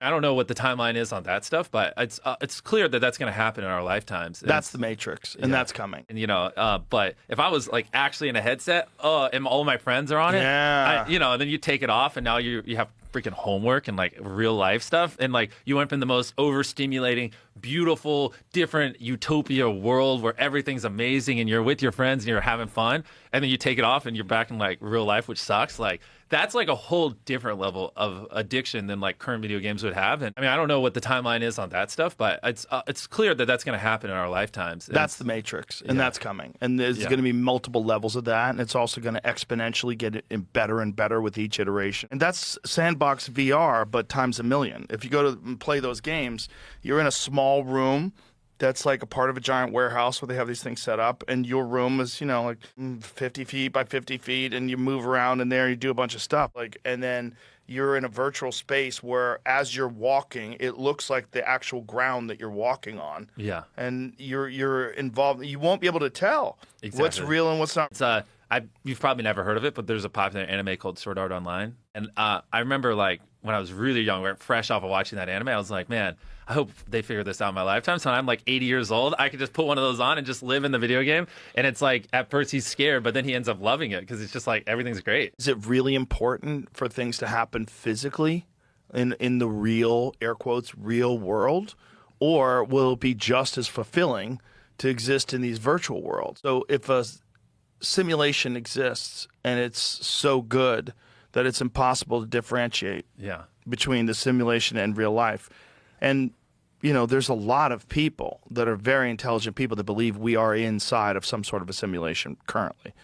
I don't know what the timeline is on that stuff, but it's clear that that's going to happen in our lifetimes. That's the Matrix, and that's coming. And but if I was like actually in a headset, and all my friends are on it, Yeah. and then you take it off, and now you have freaking homework and like real life stuff, and like you went from the most overstimulating, beautiful, different utopia world where everything's amazing, and you're with your friends and you're having fun, and then you take it off and you're back in like real life, which sucks. Like that's like a whole different level of addiction than like current video games would have. And I mean, I don't know what the timeline is on that stuff, but it's clear that that's going to happen in our lifetimes. And that's the Matrix, and that's coming. And there's going to be multiple levels of that, and it's also going to exponentially get better and better with each iteration. And that's Sandbox VR, but times a million. If you go to play those games, you're in a small room that's like a part of a giant warehouse where they have these things set up, and your room is, like 50 feet by 50 feet, and you move around in there, you do a bunch of stuff. And then you're in a virtual space where as you're walking, it looks like the actual ground that you're walking on. Yeah. And you're involved. You won't be able to tell what's real and what's not. It's you've probably never heard of it, but there's a popular anime called Sword Art Online. And I remember like when I was really young, fresh off of watching that anime, I was like, man, I hope they figure this out in my lifetime. So when I'm like 80 years old, I could just put one of those on and just live in the video game. And it's like, at first he's scared, but then he ends up loving it because it's just like, everything's great. Is it really important for things to happen physically in the real, air quotes, real world? Or will it be just as fulfilling to exist in these virtual worlds? So if a simulation exists and it's so good that it's impossible to differentiate between the simulation and real life. And, there's a lot of people that are very intelligent people that believe we are inside of some sort of a simulation currently.